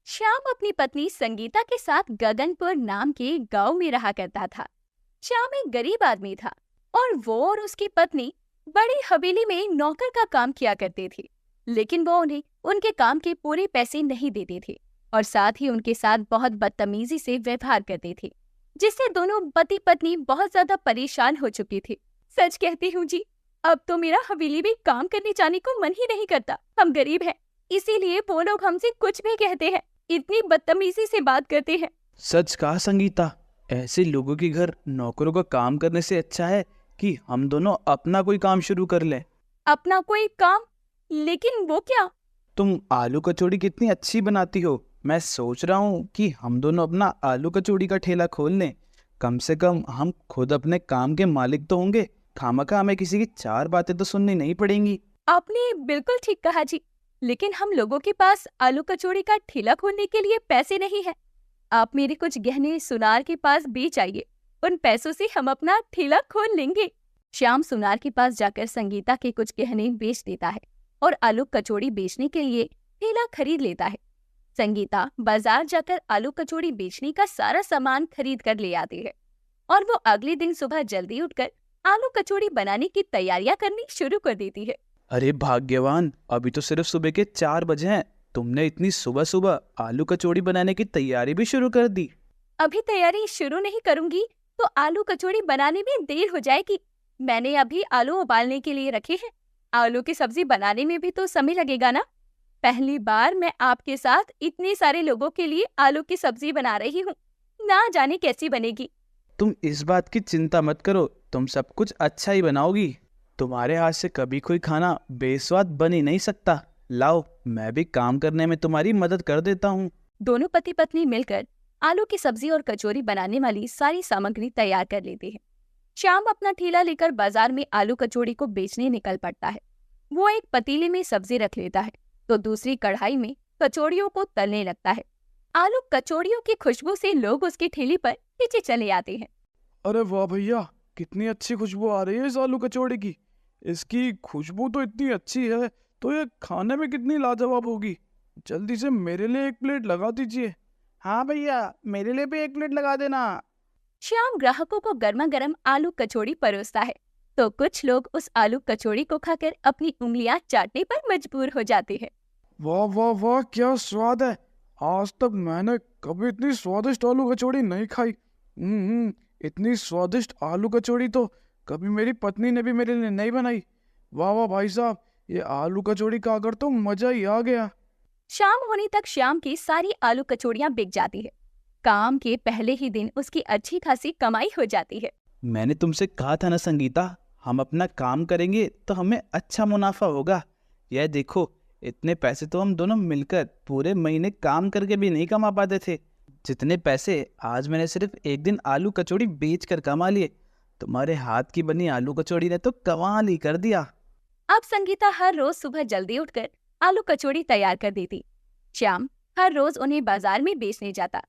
श्याम अपनी पत्नी संगीता के साथ गगनपुर नाम के गांव में रहा करता था। श्याम एक गरीब आदमी था और वो और उसकी पत्नी बड़ी हवेली में नौकर का काम किया करते थे। लेकिन वो उन्हें उनके काम के पूरे पैसे नहीं देते थे और साथ ही उनके साथ बहुत बदतमीजी से व्यवहार करते थे, जिससे दोनों पति पत्नी बहुत ज्यादा परेशान हो चुके थे। सच कहती हूँ जी, अब तो मेरा हवेली में काम करने जाने को मन ही नहीं करता। हम गरीब हैं, इसीलिए वो लोग हमसे कुछ भी कहते हैं, इतनी बदतमीजी से बात करते हैं। सच कहा संगीता। ऐसे लोगों के घर नौकरों का काम करने से अच्छा है कि हम दोनों अपना कोई काम शुरू कर लें। अपना कोई काम? लेकिन वो क्या? तुम आलू कचौड़ी कितनी अच्छी बनाती हो। मैं सोच रहा हूँ कि हम दोनों अपना आलू कचौड़ी का ठेला खोल लें। कम से कम हम खुद अपने काम के मालिक तो होंगे। खामखा हमें किसी की चार बातें तो सुननी नहीं पड़ेंगी। आपने बिल्कुल ठीक कहा जी, लेकिन हम लोगों के पास आलू कचौड़ी का ठेला खोलने के लिए पैसे नहीं है। आप मेरे कुछ गहने सुनार के पास बेच आइए, उन पैसों से हम अपना ठेला खोल लेंगे। श्याम सुनार के पास जाकर संगीता के कुछ गहने बेच देता है और आलू कचौड़ी बेचने के लिए ठेला खरीद लेता है। संगीता बाजार जाकर आलू कचौड़ी बेचने का सारा सामान खरीद कर ले आती है और वो अगले दिन सुबह जल्दी उठकर आलू कचौड़ी बनाने की तैयारियां करनी शुरू कर देती है। अरे भाग्यवान, अभी तो सिर्फ सुबह के 4 बजे हैं। तुमने इतनी सुबह सुबह आलू कचौड़ी बनाने की तैयारी भी शुरू कर दी। अभी तैयारी शुरू नहीं करूंगी तो आलू कचौड़ी बनाने में देर हो जाएगी। मैंने अभी आलू उबालने के लिए रखे हैं। आलू की सब्जी बनाने में भी तो समय लगेगा ना। पहली बार मैं आपके साथ इतने सारे लोगों के लिए आलू की सब्जी बना रही हूँ, ना जाने कैसी बनेगी। तुम इस बात की चिंता मत करो, तुम सब कुछ अच्छा ही बनाओगी। तुम्हारे हाथ से कभी कोई खाना बेस्वाद बन ही नहीं सकता। लाओ, मैं भी काम करने में तुम्हारी मदद कर देता हूँ। दोनों पति पत्नी मिलकर आलू की सब्जी और कचौरी बनाने वाली सारी सामग्री तैयार कर लेते हैं। श्याम अपना ठेला लेकर बाजार में आलू कचौड़ी को बेचने निकल पड़ता है। वो एक पतीले में सब्जी रख लेता है तो दूसरी कढ़ाई में कचौड़ियों को तलने लगता है। आलू कचौड़ियों की खुशबू से लोग उसके ठेले पर पीछे चले आते हैं। अरे वाह भैया, कितनी अच्छी खुशबू आ रही है इस आलू कचौड़ी की। इसकी खुशबू तो इतनी अच्छी है तो ये खाने में कितनी लाजवाब होगी। जल्दी से मेरे लिए एक प्लेट लगा दीजिए। हाँ भैया, मेरे लिए भी एक प्लेट लगा देना। श्याम ग्राहकों को गर्मा गर्म आलू कचौड़ी परोसता है तो कुछ लोग उस आलू कचौड़ी को खाकर अपनी उंगलियां चाटने पर मजबूर हो जाते हैं। वाह वाह वाह, क्या स्वाद है। आज तक मैंने कभी इतनी स्वादिष्ट आलू कचौड़ी नहीं खाई। इतनी स्वादिष्ट आलू कचौड़ी तो कभी मेरी पत्नी ने भी मेरे लिए नहीं बनाई। वाह वाह भाई साहब, ये आलू कचौड़ी खाकर तो मजा ही आ गया। शाम होने तक श्याम की सारी आलू कचौड़ियां बिक जाती है। काम के पहले ही दिन उसकी अच्छी खासी कमाई हो जाती है। मैंने तुमसे कहा था ना संगीता, हम अपना काम करेंगे तो हमें अच्छा मुनाफा होगा। यह देखो, इतने पैसे तो हम दोनों मिलकर पूरे महीने काम करके भी नहीं कमा पाते थे। जितने पैसे आज मैंने सिर्फ एक दिन आलू कचौड़ी बेच कर कमा लिए। तुम्हारे हाथ की बनी आलू कचौड़ी ने तो कमाल ही कर दिया। अब संगीता हर रोज सुबह जल्दी उठकर आलू कचौड़ी तैयार कर देती। श्याम हर रोज उन्हें बाजार में बेचने जाता।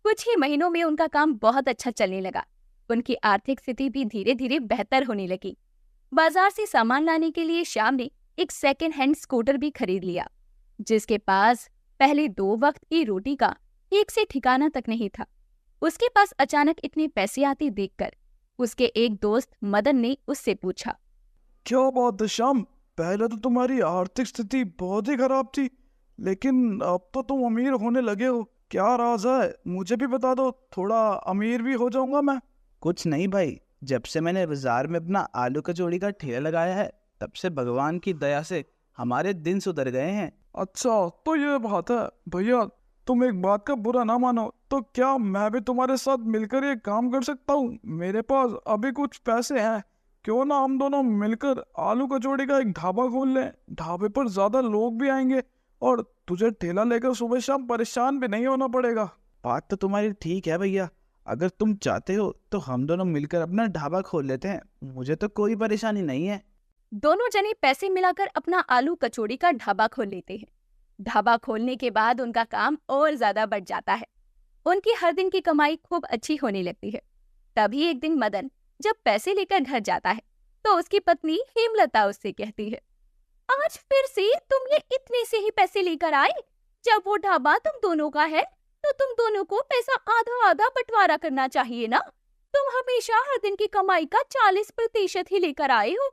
कुछ ही महीनों में उनका काम बहुत अच्छा चलने लगा। उनकी आर्थिक स्थिति भी धीरे धीरे बेहतर होने लगी। बाजार से सामान लाने के लिए श्याम ने एक सेकेंड हैंड स्कूटर भी खरीद लिया, जिसके पास पहले 2 वक्त की रोटी का ठीक से ठिकाना तक नहीं था। उसके पास अचानक इतने पैसे आते देखकर उसके एक दोस्त मदन ने उससे पूछा, क्या बात है श्याम, पहले तो तुम्हारी आर्थिक स्थिति बहुत ही खराब थी, लेकिन अब तो तुम अमीर होने लगे हो। क्या राज है, मुझे भी बता दो, थोड़ा अमीर भी हो जाऊंगा मैं। कुछ नहीं भाई, जब से मैंने बाजार में अपना आलू कचौड़ी का ठेला लगाया है तब से भगवान की दया से हमारे दिन सुधर गए हैं। अच्छा तो ये बात है भैया, तुम एक बात का बुरा ना मानो तो क्या मैं भी तुम्हारे साथ मिलकर ये काम कर सकता हूँ? मेरे पास अभी कुछ पैसे हैं, क्यों ना हम दोनों मिलकर आलू कचौड़ी का एक ढाबा खोल लें। ढाबे पर ज्यादा लोग भी आएंगे और तुझे ठेला लेकर सुबह शाम परेशान भी नहीं होना पड़ेगा। बात तो तुम्हारी ठीक है भैया, अगर तुम चाहते हो तो हम दोनों मिलकर अपना ढाबा खोल लेते हैं। मुझे तो कोई परेशानी नहीं है। दोनों जने पैसे मिलाकर अपना आलू कचौड़ी का ढाबा खोल लेते हैं। ढाबा खोलने के बाद उनका काम और ज्यादा बढ़ जाता है। उनकी हर दिन की कमाई खूब अच्छी होने लगती है। तभी एक दिन मदन जब पैसे लेकर घर जाता है तो उसकी पत्नी हेमलता उससे कहती है, आज फिर से तुम ये इतने से ही पैसे लेकर आए? जब वो ढाबा तुम दोनों का है तो तुम दोनों को पैसा आधा आधा बंटवारा करना चाहिए ना। तुम हमेशा हर दिन की कमाई का 40% ही लेकर आए हो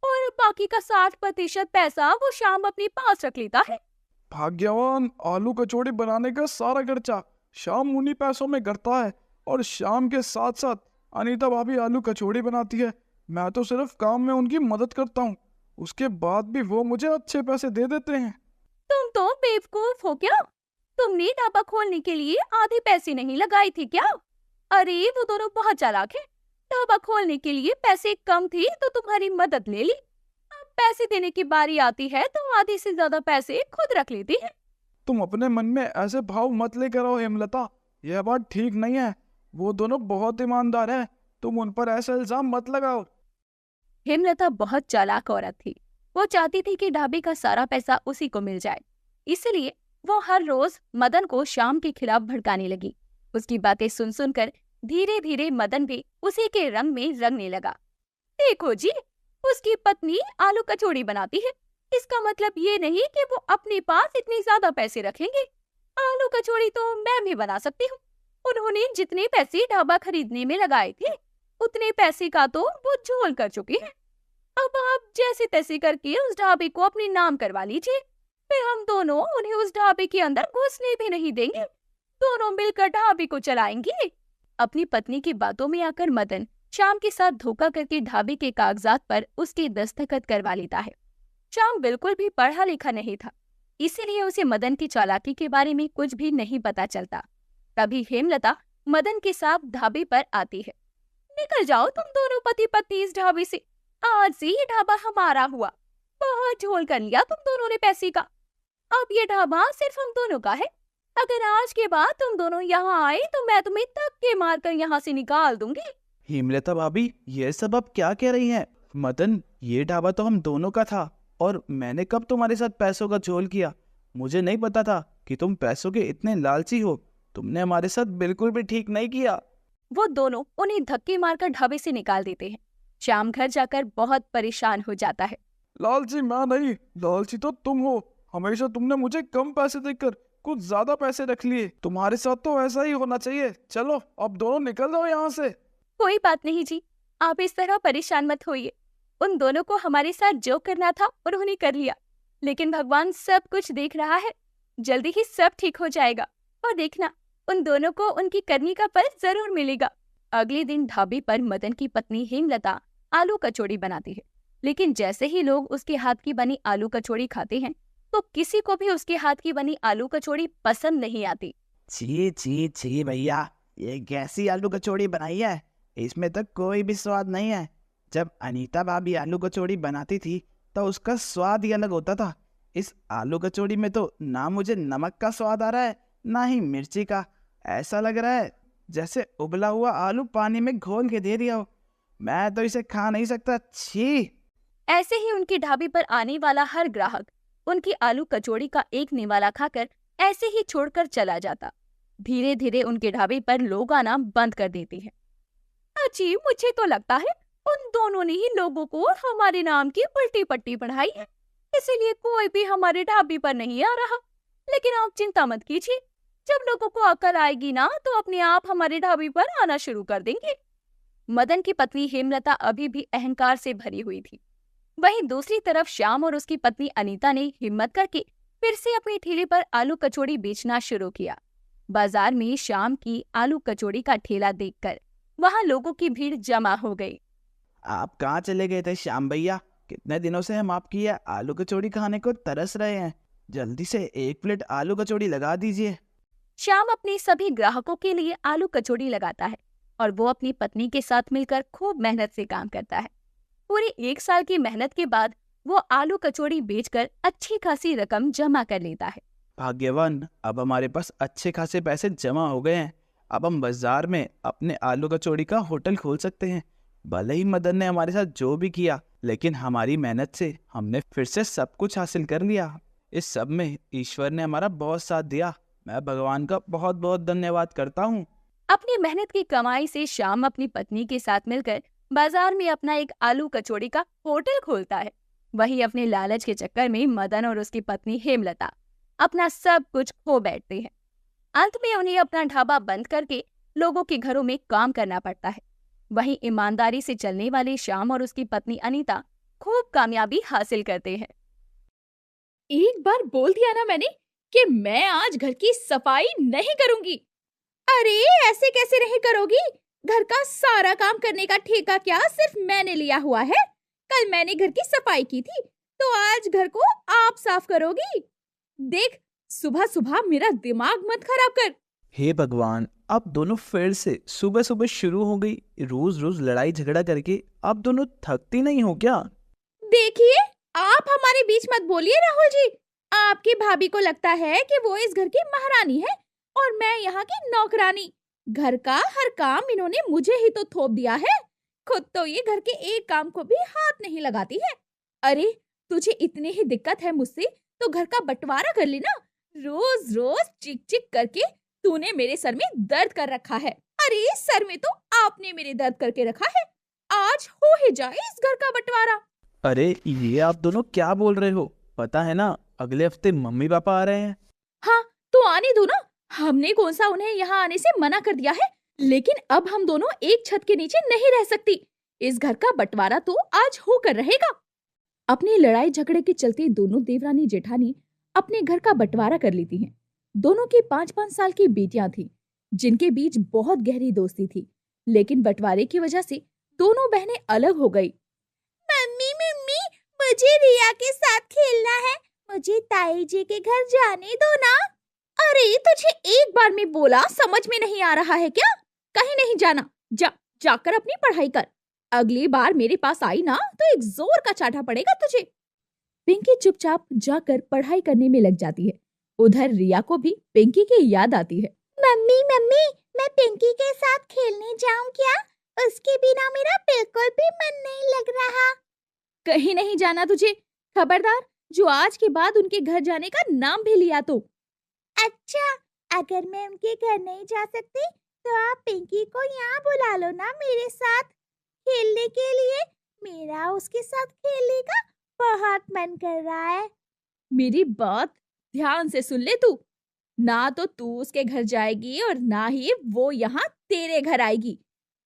और बाकी का 60% पैसा वो शाम अपने पास रख लेता है। भाग्यवान, आलू कचौड़ी बनाने का सारा खर्चा शाम उन्हीं पैसों में करता है और शाम के साथ साथ अनीता भाभी आलू कचौड़ी बनाती है। मैं तो सिर्फ काम में उनकी मदद करता हूँ, उसके बाद भी वो मुझे अच्छे पैसे दे देते हैं। तुम तो बेवकूफ हो क्या? तुमने ढाबा खोलने के लिए आधे पैसे नहीं लगाए थे क्या? अरे वो दोनों बहुत चालाक है। ढाबा खोलने के लिए पैसे कम थे तो तुम्हारी मदद ले ली। अब पैसे देने की बारी आती है तो आधे से ज्यादा पैसे खुद रख लेती है। तुम अपने मन में ऐसे भाव मत लेकर आओ हेमलता, यह बात ठीक नहीं है। वो दोनों बहुत ईमानदार हैं, तुम उन पर ऐसा इल्जाम मत लगाओ। हेमलता बहुत चालाक औरत थी। वो चाहती थी कि ढाबे का सारा पैसा उसी को मिल जाए, इसलिए वो हर रोज मदन को शाम के खिलाफ भड़काने लगी। उसकी बातें सुन सुनकर धीरे धीरे मदन भी उसी के रंग में रंगने लगा। देखो जी, उसकी पत्नी आलू कचौड़ी बनाती है, इसका मतलब ये नहीं कि वो अपने पास इतने ज्यादा पैसे रखेंगे। आलू कचौड़ी तो मैं भी बना सकती हूँ। उन्होंने जितने पैसे ढाबा खरीदने में लगाए थे उतने पैसे का तो वो झोल कर चुकी है। अब आप जैसे तैसे करके उस ढाबे को अपने नाम करवा लीजिए, फिर हम दोनों उन्हें उस ढाबे के अंदर घुसने भी नहीं देंगे। दोनों मिलकर ढाबे को चलाएंगे। अपनी पत्नी की बातों में आकर मदन श्याम के साथ धोखा करके ढाबे के कागजात पर उसके दस्तखत करवा लेता है। श्याम बिल्कुल भी पढ़ा लिखा नहीं था, इसीलिए उसे मदन की चालाकी के बारे में कुछ भी नहीं पता चलता। तभी हेमलता मदन के साथ ढाबे पर आती है। निकल जाओ तुम दोनों पति पत्नी इस ढाबे से। आज से ये ढाबा हमारा हुआ। बहुत झोल कर लिया तुम दोनों ने पैसे का। अब ये ढाबा सिर्फ हम दोनों का है। अगर आज के बाद तुम दोनों यहाँ आए तो मैं तुम्हें धक्के मारकर यहाँ से निकाल दूंगी। हेमलता भाभी, ये सब आप क्या कह रही हैं? मदन, ये ढाबा तो हम दोनों का था और मैंने कब तुम्हारे साथ पैसों का झोल किया? मुझे नहीं पता था कि तुम पैसों के इतने लालची हो। तुमने हमारे साथ बिल्कुल भी ठीक नहीं किया। वो दोनों उन्हें धक्के मारकर ढाबे से निकाल देते हैं। श्याम घर जाकर बहुत परेशान हो जाता है। लालची मैं नहीं, लालची तो तुम हो। हमेशा तुमने मुझे कम पैसे देकर कुछ ज्यादा पैसे रख लिए। तुम्हारे साथ तो ऐसा ही होना चाहिए। चलो अब दोनों निकल जाओ यहाँ से। कोई बात नहीं जी, आप इस तरह परेशान मत होइए। उन दोनों को हमारे साथ जो करना था उन्होंने कर लिया, लेकिन भगवान सब कुछ देख रहा है। जल्दी ही सब ठीक हो जाएगा और देखना, उन दोनों को उनकी करनी का फल जरूर मिलेगा। अगले दिन ढाबे पर मदन की पत्नी हेमलता आलू कचौड़ी बनाती है, लेकिन जैसे ही लोग उसके हाथ की बनी आलू कचौड़ी खाते हैं तो किसी को भी उसके हाथ की बनी आलू कचौड़ी पसंद नहीं आती। छी छी छी भैया, ये कैसी आलू कचौड़ी बनाई है? इसमें तो कोई भी स्वाद नहीं है। जब अनीता भाभी आलू कचौड़ी बनाती थी तो उसका स्वाद ही अलग होता था। इस आलू कचौड़ी में तो ना मुझे नमक का स्वाद आ रहा है, ना ही मिर्ची का। ऐसा लग रहा है जैसे उबला हुआ आलू पानी में घोल के दे दिया हो। मैं तो इसे खा नहीं सकता। छी! ऐसे ही उनके ढाबे पर आने वाला हर ग्राहक उनकी आलू कचौड़ी का एक निवाला खाकर ऐसे ही छोड़कर चला जाता। धीरे धीरे उनके ढाबे पर लोग आना बंद कर देते हैं। अजी, मुझे तो लगता है उन दोनों ने ही लोगों को हमारे नाम की उल्टी पट्टी पढ़ाई है, इसीलिए कोई भी हमारे ढाबे पर नहीं आ रहा। लेकिन आप चिंता मत कीजिए, जब लोगों को अकल आएगी ना तो अपने आप हमारे ढाबे पर आना शुरू कर देंगे। मदन की पत्नी हेमलता अभी भी अहंकार से भरी हुई थी। वहीं दूसरी तरफ श्याम और उसकी पत्नी अनीता ने हिम्मत करके फिर से अपनी ठेले पर आलू कचौड़ी बेचना शुरू किया। बाजार में श्याम की आलू कचौड़ी का ठेला देखकर वहां लोगों की भीड़ जमा हो गई। आप कहाँ चले गए थे श्याम भैया? कितने दिनों से हम आपकी ये आलू कचौड़ी खाने को तरस रहे हैं। जल्दी से 1 प्लेट आलू कचौड़ी लगा दीजिए। श्याम अपने सभी ग्राहकों के लिए आलू कचौड़ी लगाता है और वो अपनी पत्नी के साथ मिलकर खूब मेहनत से काम करता है। पूरे 1 साल की मेहनत के बाद वो आलू कचौड़ी बेचकर अच्छी खासी रकम जमा कर लेता है। भाग्यवान, अब हमारे पास अच्छे खासे पैसे जमा हो गए हैं। अब हम बाजार में अपने आलू कचौड़ी का होटल खोल सकते हैं। भले ही मदन ने हमारे साथ जो भी किया, लेकिन हमारी मेहनत से हमने फिर से सब कुछ हासिल कर लिया। इस सब में ईश्वर ने हमारा बहुत साथ दिया। मैं भगवान का बहुत बहुत धन्यवाद करता हूँ। अपनी मेहनत की कमाई से श्याम अपनी पत्नी के साथ मिलकर बाजार में अपना एक आलू कचौड़ी का होटल खोलता है। वहीं अपने लालच के चक्कर में मदन और उसकी पत्नी हेमलता अपना सब कुछ खो बैठते हैं। अंत में उन्हें अपना ढाबा बंद करके लोगों के घरों में काम करना पड़ता है। वहीं ईमानदारी से चलने वाले श्याम और उसकी पत्नी अनीता खूब कामयाबी हासिल करते हैं। एक बार बोल दिया ना मैंने कि मैं आज घर की सफाई नहीं करूंगी। अरे ऐसे कैसे नहीं करोगी? घर का सारा काम करने का ठेका क्या सिर्फ मैंने लिया हुआ है? कल मैंने घर की सफाई की थी, तो आज घर को आप साफ करोगी? देख, सुबह सुबह मेरा दिमाग मत खराब कर। हे भगवान, अब दोनों फिर से सुबह सुबह शुरू हो गई। रोज रोज लड़ाई झगड़ा करके अब दोनों थकती नहीं हो क्या? देखिए, आप हमारे बीच मत बोलिए राहुल जी। आपकी भाभी को लगता है कि वो इस घर की महारानी है और मैं यहाँ की नौकरानी। घर का हर काम इन्होंने मुझे ही तो थोप दिया है। खुद तो ये घर के एक काम को भी हाथ नहीं लगाती है। अरे तुझे इतनी ही दिक्कत है मुझसे तो घर का बंटवारा कर लेना। रोज रोज चिक चिक करके तूने मेरे सर में दर्द कर रखा है। अरे सर में तो आपने मेरे दर्द करके रखा है। आज हो ही जाए इस घर का बंटवारा। अरे ये आप दोनों क्या बोल रहे हो? पता है ना, अगले हफ्ते मम्मी पापा आ रहे हैं। हाँ तो आने दो ना। हमने कौन सा उन्हें यहाँ आने से मना कर दिया है? लेकिन अब हम दोनों एक छत के नीचे नहीं रह सकती। इस घर का बंटवारा तो आज होकर रहेगा। अपनी लड़ाई झगड़े के चलते दोनों देवरानी जेठानी अपने घर का बंटवारा कर लेती हैं। दोनों की 5-5 साल की बेटियां थीं, जिनके बीच बहुत गहरी दोस्ती थी। लेकिन बंटवारे की वजह से दोनों बहनें अलग हो गई। मम्मी मम्मी, मुझे रिया के साथ खेलना है। मुझे ताई जी के घर जाने दो ना। अरे तुझे एक बार में बोला, समझ में नहीं आ रहा है क्या? कहीं नहीं जाना। जाकर अपनी पढ़ाई कर। अगली बार मेरे पास आई ना तो एक जोर का चाटा पड़ेगा तुझे। पिंकी चुपचाप जाकर पढ़ाई करने में लग जाती है। उधर रिया को भी पिंकी की याद आती है। मम्मी मम्मी, मैं पिंकी के साथ खेलने जाऊं क्या? उसके बिना मेरा बिल्कुल भी मन नहीं लग रहा। कहीं नहीं जाना तुझे। खबरदार, जो आज के बाद उनके घर जाने का नाम भी लिया तो। अच्छा, अगर मैं उनके घर नहीं जा सकती तो आप पिंकी को यहाँ बुला लो ना मेरे साथ खेलने के लिए। मेरा उसके साथ खेलने का बहुत मन कर रहा है। मेरी बात ध्यान से सुन ले तू। ना तो तू उसके घर जाएगी और ना ही वो यहाँ तेरे घर आएगी।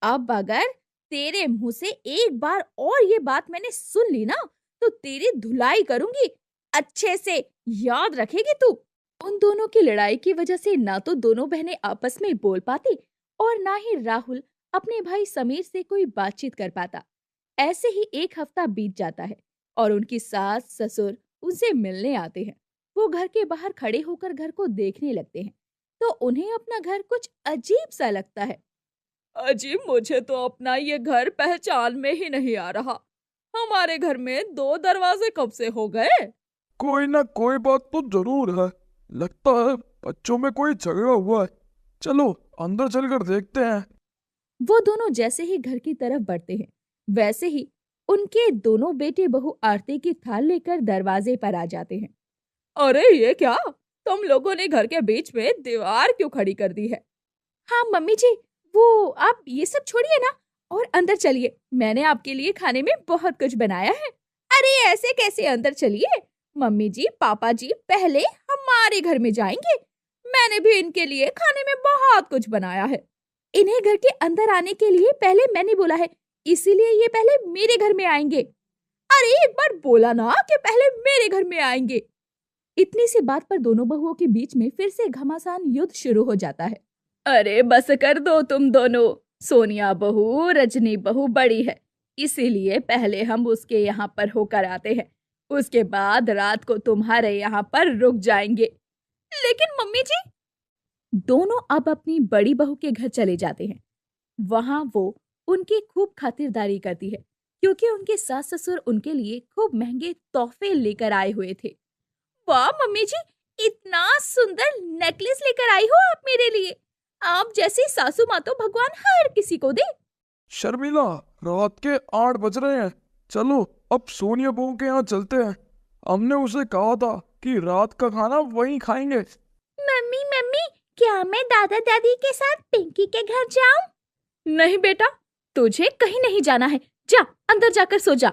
अब अगर तेरे मुंह से एक बार और ये बात मैंने सुन ली ना तो तेरी धुलाई करूंगी। अच्छे से याद रखेगी तू। उन दोनों की लड़ाई की वजह से ना तो दोनों बहनें आपस में बोल पाती और ना ही राहुल अपने भाई समीर से कोई बातचीत कर पाता। ऐसे ही एक हफ्ता बीत जाता है और उनकी सास ससुर उनसे मिलने आते हैं। वो घर के बाहर खड़े होकर घर को देखने लगते हैं तो उन्हें अपना घर कुछ अजीब सा लगता है। अजी, मुझे तो अपना ये घर पहचान में ही नहीं आ रहा। हमारे घर में 2 दरवाजे कब से हो गए? कोई ना कोई बात तो जरूर है। लगता है बच्चों में कोई झगड़ा हुआ है। चलो अंदर चलकर देखते हैं। वो दोनों जैसे ही घर की तरफ बढ़ते हैं वैसे ही उनके दोनों बेटे बहू आरती की थाल लेकर दरवाजे पर आ जाते हैं। अरे ये क्या? तुम लोगों ने घर के बीच में दीवार क्यों खड़ी कर दी है? हाँ मम्मी जी, वो आप ये सब छोड़िए ना और अंदर चलिए। मैंने आपके लिए खाने में बहुत कुछ बनाया है। अरे ऐसे कैसे अंदर चलिए? मम्मी जी पापा जी पहले हमारे घर में जाएंगे। मैंने भी इनके लिए खाने में बहुत कुछ बनाया है। इन्हें घर के अंदर आने के लिए पहले मैंने बोला है, इसीलिए ये पहले मेरे घर में आएंगे। अरे एक बार बोला ना कि पहले मेरे घर में आएंगे। इतनी सी बात पर दोनों बहुओं के बीच में फिर से घमासान युद्ध शुरू हो जाता है। अरे बस कर दो तुम दोनों। सोनिया बहू रजनी बहू बड़ी है, इसीलिए पहले हम उसके यहाँ पर होकर आते हैं। उसके बाद रात को तुम्हारे यहाँ पर रुक जाएंगे। लेकिन मम्मी जी, दोनों अब अपनी बड़ी बहू के घर चले जाते हैं। वहां वो उनकी खूब खातिरदारी करती है क्योंकि उनके सास ससुर उनके लिए खूब महंगे तोहफे लेकर आए हुए थे। वाह मम्मी जी, इतना सुंदर नेकलेस लेकर आई हो आप मेरे लिए। आप जैसी सासू माँ तो भगवान हर किसी को दे। शर्मिला, रात के 8 बज रहे हैं। चलो अब सोनिया बहू के यहाँ चलते हैं। हमने उसे कहा था कि रात का खाना वहीं खाएंगे। मम्मी मम्मी, क्या मैं दादा दादी के साथ पिंकी के घर जाऊं? नहीं बेटा, तुझे कहीं नहीं जाना है। जा अंदर जाकर सो जा।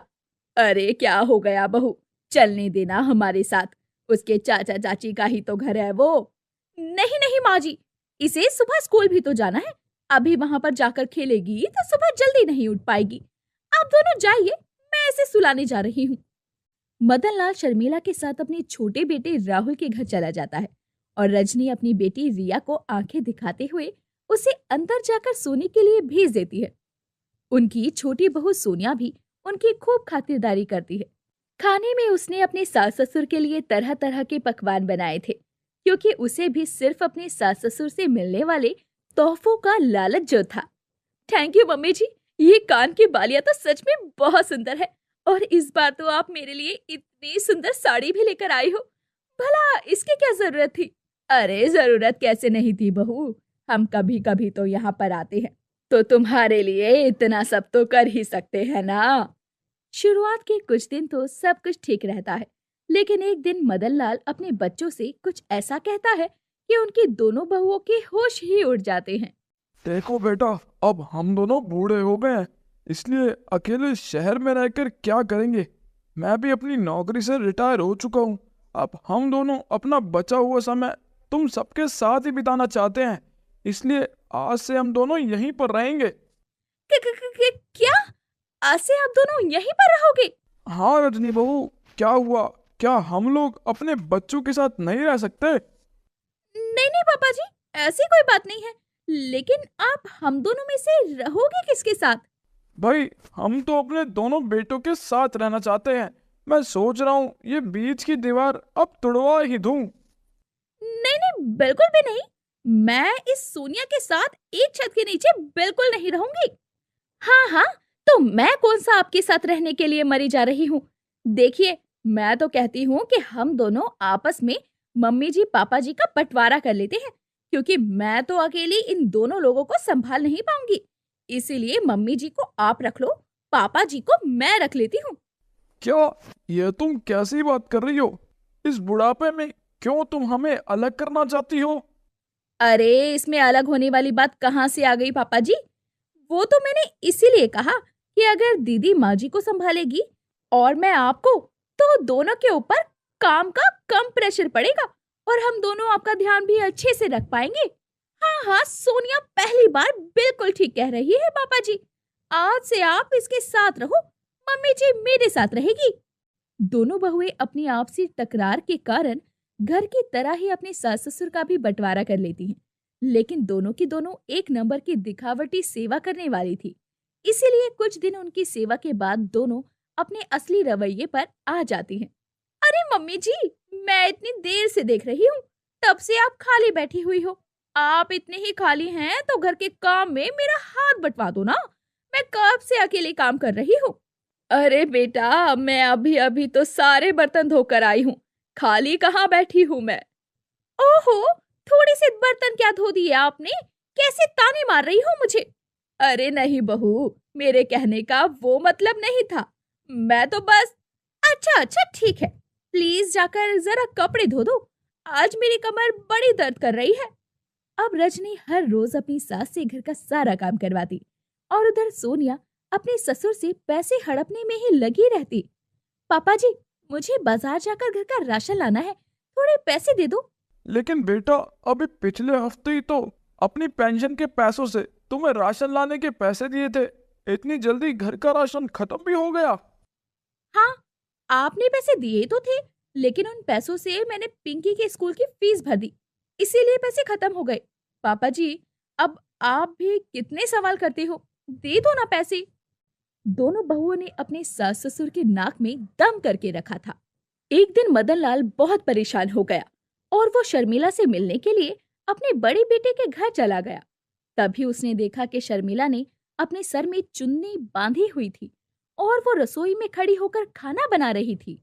अरे क्या हो गया बहू, चलने देना हमारे साथ। उसके चाचा चाची का ही तो घर है वो। नहीं नहीं माँ जी, इसे सुबह स्कूल भी तो जाना है। अभी वहां पर जाकर खेलेगी तो सुबह जल्दी नहीं उठ पाएगी। आप दोनों जाइए, मैं इसे सुलाने जा रही हूँ। मदनलाल शर्मिला के साथ अपने छोटे बेटे राहुल के घर चला जाता है और रजनी अपनी बेटी रिया को आंखें दिखाते हुए उसे अंदर जाकर सोने के लिए भेज देती है। उनकी छोटी बहू सोनिया भी उनकी खूब खातिरदारी करती है। खाने में उसने अपने सास ससुर के लिए तरह तरह के पकवान बनाए थे, क्योंकि उसे भी सिर्फ अपने सास ससुर से मिलने वाले तोहफों का लालच जो था। थैंक यू मम्मी जी, ये कान की बालियां तो सच में बहुत सुंदर है, और इस बार तो आप मेरे लिए इतनी सुंदर साड़ी भी लेकर आई हो। भला इसकी क्या जरूरत थी? अरे जरूरत कैसे नहीं थी बहू, हम कभी कभी तो यहाँ पर आते हैं, तो तुम्हारे लिए इतना सब तो कर ही सकते हैं ना। शुरुआत के कुछ दिन तो सब कुछ ठीक रहता है, लेकिन एक दिन मदनलाल अपने बच्चों से कुछ ऐसा कहता है कि उनकी दोनों बहुओं के होश ही उड़ जाते हैं। देखो बेटा, अब हम दोनों बूढ़े हो गए हैं, इसलिए अकेले शहर में रहकर क्या करेंगे। मैं भी अपनी नौकरी से रिटायर हो चुका हूँ। अब हम दोनों अपना बचा हुआ समय तुम सबके साथ ही बिताना चाहते हैं, इसलिए आज से हम दोनों यहीं पर रहेंगे। क्या? आज से आप दोनों यहीं पर रहोगे? हाँ रजनी बहू, क्या हुआ? क्या हम लोग अपने बच्चों के साथ नहीं रह सकते? नहीं नहीं पापा जी, ऐसी कोई बात नहीं है, लेकिन आप हम दोनों में से रहोगे किसके साथ? भाई, हम तो अपने दोनों बेटों के साथ रहना चाहते हैं। मैं सोच रहा हूँ ये बीच की दीवार अब तुड़वा ही दूं। नहीं नहीं, बिल्कुल भी नहीं। मैं इस सोनिया के साथ एक छत के नीचे बिल्कुल नहीं रहूंगी। हाँ हाँ, तो मैं कौन सा आपके साथ रहने के लिए मरी जा रही हूँ। देखिए, मैं तो कहती हूँ कि हम दोनों आपस में मम्मी जी पापा जी का बंटवारा कर लेते हैं, क्योंकि मैं तो अकेली इन दोनों लोगों को संभाल नहीं पाऊंगी। इसीलिए मम्मी जी को आप रख लो, पापा जी को मैं रख लेती हूँ। क्या ये तुम कैसी बात कर रही हो? इस बुढ़ापे में क्यों तुम हमें अलग करना चाहती हो? अरे, इसमें अलग होने वाली बात कहाँ से आ गई पापा जी? वो तो मैंने इसीलिए कहा कि अगर दीदी माँ जी को संभालेगी और मैं आपको, तो दोनों के ऊपर काम का कम प्रेशर पड़ेगा और हम दोनों आपका ध्यान भी अच्छे से रख पाएंगे। हाँ हाँ, सोनिया पहली बार बिल्कुल ठीक कह रही है पापा जी। आज से आप इसके साथ रहो, मम्मी जी मेरे साथ रहेगी। दोनों बहुएं अपनी आपसी टकरार के कारण घर की तरह ही अपने सास ससुर का भी बंटवारा कर लेती हैं, लेकिन दोनों की दोनों एक नंबर की दिखावटी सेवा करने वाली थी। इसीलिए कुछ दिन उनकी सेवा के बाद दोनों अपने असली रवैये पर आ जाती हैं। अरे मम्मी जी, मैं इतनी देर से देख रही हूँ, तब से आप खाली बैठी हुई हो। आप इतने ही खाली हैं तो घर के काम में मेरा हाथ बंटवा दो ना, मैं कब से अकेले काम कर रही हूँ। अरे बेटा, मैं अभी अभी तो सारे बर्तन धोकर आई हूँ, खाली कहाँ बैठी हूँ मैं। ओहो, थोड़े से बर्तन क्या धो दिए आपने? कैसे ताने मार रही हो मुझे? अरे नहीं बहू, मेरे कहने का वो मतलब नहीं था। मैं तो बस। अच्छा अच्छा ठीक है, प्लीज जाकर जरा कपड़े धो दो, आज मेरी कमर बड़ी दर्द कर रही है। अब रजनी हर रोज अपनी सास से घर का सारा काम करवाती और उधर सोनिया अपने ससुर से पैसे हड़पने में ही लगी रहती। पापा जी, मुझे बाजार जाकर घर का राशन लाना है, थोड़े पैसे दे दो। लेकिन बेटा, अभी पिछले हफ्ते ही तो अपनी पेंशन के पैसों से तुम्हें राशन लाने के पैसे दिए थे, इतनी जल्दी घर का राशन खत्म भी हो गया? हाँ, आपने पैसे दिए तो थे, लेकिन उन पैसों से मैंने पिंकी के स्कूल की फीस भर दी, इसीलिए पैसे खत्म हो गए। पापा जी, अब आप भी कितने सवाल करते हो, दे दो ना पैसे। दोनों बहुओं ने अपने सास ससुर के नाक में दम करके रखा था। एक दिन मदनलाल बहुत परेशान हो गया और वो शर्मिला से मिलने के लिए अपने बड़े बेटे के घर चला गया। तभी उसने देखा कि शर्मिला ने अपने सर में चुन्नी बांधी हुई थी और वो रसोई में खड़ी होकर खाना बना रही थी।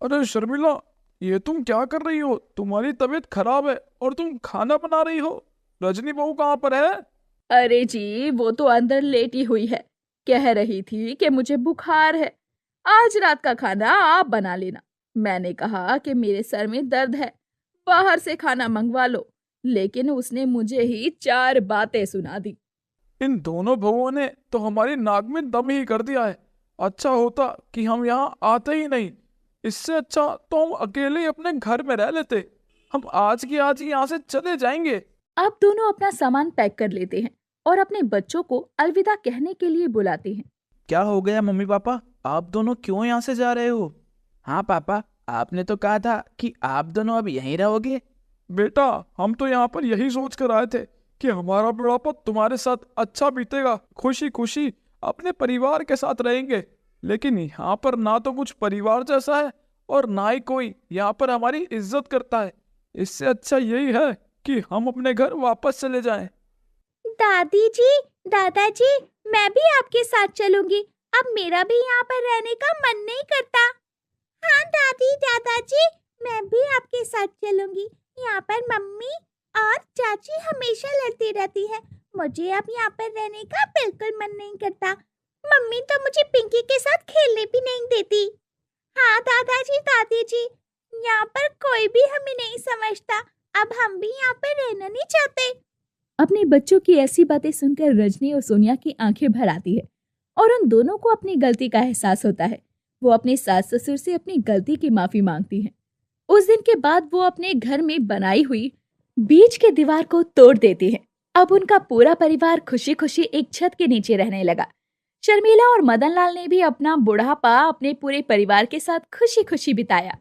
अरे शर्मिला, ये तुम क्या कर रही हो? तुम्हारी तबीयत खराब है और तुम खाना बना रही हो। रजनी बहू कहाँ पर है? अरे जी, वो तो अंदर लेटी हुई है, कह रही थी कि मुझे बुखार है, आज रात का खाना आप बना लेना। मैंने कहा कि मेरे सर में दर्द है, बाहर से खाना मंगवा लो, लेकिन उसने मुझे ही 4 बातें सुना दी। इन दोनों बहुओं ने तो हमारी नाक में दम ही कर दिया है। अच्छा होता कि हम यहाँ आते ही नहीं, इससे अच्छा तो हम अकेले ही अपने घर में रह लेते। हम आज की आज ही यहाँ से चले जाएंगे। अब दोनों अपना सामान पैक कर लेते हैं और अपने बच्चों को अलविदा कहने के लिए बुलाते हैं। क्या हो गया मम्मी पापा, आप दोनों क्यों यहाँ से जा रहे हो? हाँ पापा, आपने तो कहा था कि आप दोनों अब यहीं रहोगे। बेटा, हम तो यहाँ पर यही सोच कर आए थे कि हमारा बुढ़ापा तुम्हारे साथ अच्छा बीतेगा, खुशी खुशी अपने परिवार के साथ रहेंगे। लेकिन यहाँ पर ना तो कुछ परिवार जैसा है और ना ही कोई यहाँ पर हमारी इज्जत करता है। इससे अच्छा यही है कि हम अपने घर वापस चले जाएं। दादी जी, दादाजी, मैं भी आपके साथ चलूंगी। अब मेरा भी यहाँ पर रहने का मन नहीं करता। हाँ दादी, दादाजी, मैं भी आपके साथ चलूंगी। यहाँ पर मम्मी और चाची हमेशा लड़ती रहती है। मुझे अब यहाँ पर रहने का बिल्कुल मन नहीं करता। मम्मी तो मुझे पिंकी के साथ खेलने भी नहीं देती। हाँ दादाजी, दादी जी, यहाँ पर कोई भी हमें नहीं समझता। अब हम भी यहाँ पर रहना नहीं चाहते। अपने बच्चों की ऐसी बातें सुनकर रजनी और सोनिया की आंखें भर आती है और उन दोनों को अपनी गलती का एहसास होता है। वो अपने सास ससुर से अपनी गलती की माफी मांगती हैं। उस दिन के बाद वो अपने घर में बनाई हुई बीच के दीवार को तोड़ देती हैं। अब उनका पूरा परिवार खुशी खुशी एक छत के नीचे रहने लगा। शर्मिला और मदनलाल ने भी अपना बुढ़ापा अपने पूरे परिवार के साथ खुशी खुशी बिताया।